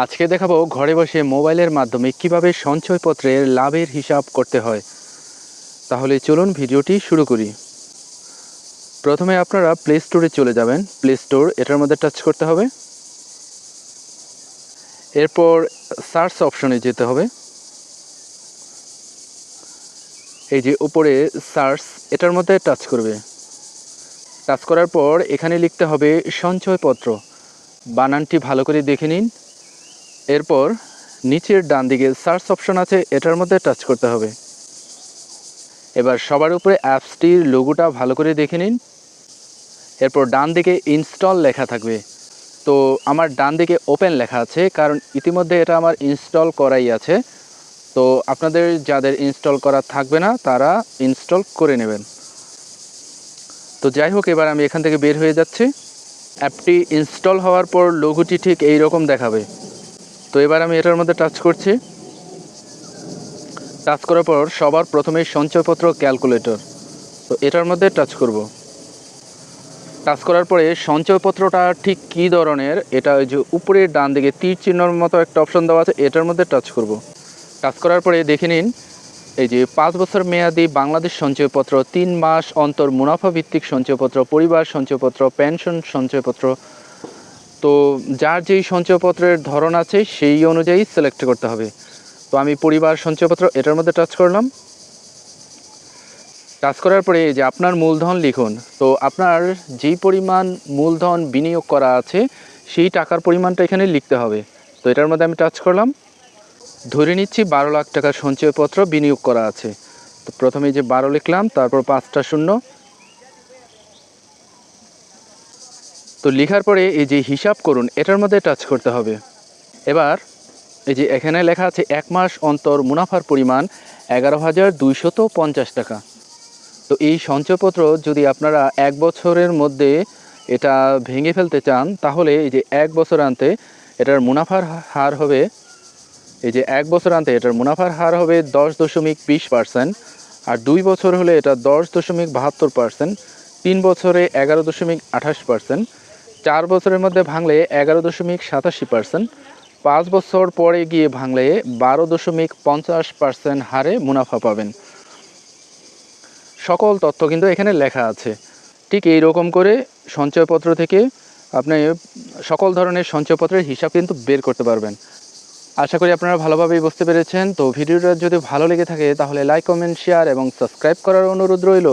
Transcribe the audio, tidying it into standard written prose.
আজকে দেখাবো ঘরে বসে মোবাইলের মাধ্যমে কিভাবে সঞ্চয়পত্রের লাভের হিসাব করতে হয়। তাহলে চলুন ভিডিওটি শুরু করি। প্রথমে আপনারা প্লে স্টোরে চলে যাবেন। প্লে স্টোর এটার মধ্যে টাচ করতে হবে। এরপর সার্চ অপশনে যেতে হবে। এই যে উপরে সার্চ এটার মধ্যে টাচ করবে। টাচ করার পর এখানে লিখতে হবে সঞ্চয়পত্র। বানানটি ভালো করে দেখে নিন। এরপর নিচের ডান দিকে সার্চ অপশন আছে, এটার মধ্যে টাচ করতে হবে। এবার সবার উপরে অ্যাপসটির লোগোটা ভালো করে দেখে নিন। এরপর ডান দিকে ইনস্টল লেখা থাকবে। তো আমার ডান দিকে ওপেন লেখা আছে, কারণ ইতিমধ্যে এটা আমার ইনস্টল করাই আছে। তো আপনাদের যাদের ইনস্টল করা থাকবে না তারা ইনস্টল করে নেবেন। তো যাই হোক, এবার আমি এখান থেকে বের হয়ে যাচ্ছি। অ্যাপটি ইনস্টল হওয়ার পর লোগোটি ঠিক এই রকম দেখাবে। তো এবার আমি এটার মধ্যে টাচ করছি। টাচ করার পর সবার প্রথমে সঞ্চয়পত্র ক্যালকুলেটর, তো এটার মধ্যে টাচ করব। টাচ করার পরে সঞ্চয়পত্রটা ঠিক কী ধরনের, এটা ওই যে উপরে ডান দিকে তীর চিহ্নর মতো একটা অপশন দেওয়া আছে, এটার মধ্যে টাচ করব। টাচ করার পরে দেখে নিন, এই যে 5 বছর মেয়াদি বাংলাদেশ সঞ্চয়পত্র, 3 মাস অন্তর মুনাফা ভিত্তিক সঞ্চয়পত্র, পরিবার সঞ্চয়পত্র, পেনশন সঞ্চয়পত্র। তো যার যেই সঞ্চয়পত্রের ধরন আছে সেই অনুযায়ী সিলেক্ট করতে হবে। তো আমি পরিবার সঞ্চয়পত্র এটার মধ্যে টাচ করলাম। টাচ করার পরে যে আপনার মূলধন লিখুন। তো আপনার যেই পরিমাণ মূলধন বিনিয়োগ করা আছে সেই টাকার পরিমাণটা এখানে লিখতে হবে। তো এটার মধ্যে আমি টাচ করলাম। ধরে নিচ্ছি 12 লাখ টাকার সঞ্চয়পত্র বিনিয়োগ করা আছে। তো প্রথমে যে 12 লিখলাম, তারপর 5টা শূন্য। তো লেখার পরে এই যে হিসাব করুন এটার মধ্যে টাচ করতে হবে। এবার এই যে এখানে লেখা আছে 1 মাস অন্তর মুনাফার পরিমাণ 11,250 টাকা। তো এই সঞ্চয়পত্র যদি আপনারা 1 বছরের মধ্যে এটা ভেঙে ফেলতে চান, তাহলে এই যে 1 বছর আনতে এটার মুনাফার হার হবে, এই যে 1 বছর আনতে এটার মুনাফার হার হবে 10.20%, আর 2 বছর হলে এটা 10.72%, 3 বছরে 11.28%, 4 বছরের মধ্যে ভাঙলে 11.87%, 5 বছর পরে গিয়ে ভাঙলে 12.50% হারে মুনাফা পাবেন। সকল তথ্য কিন্তু এখানে লেখা আছে। ঠিক এই রকম করে সঞ্চয়পত্র থেকে আপনি সকল ধরনের সঞ্চয়পত্রের হিসাব কিন্তু বের করতে পারবেন। আশা করি আপনারা ভালোভাবেই বুঝতে পেরেছেন। তো ভিডিওটা যদি ভালো লেগে থাকে তাহলে লাইক, কমেন্ট, শেয়ার এবং সাবস্ক্রাইব করার অনুরোধ রইল।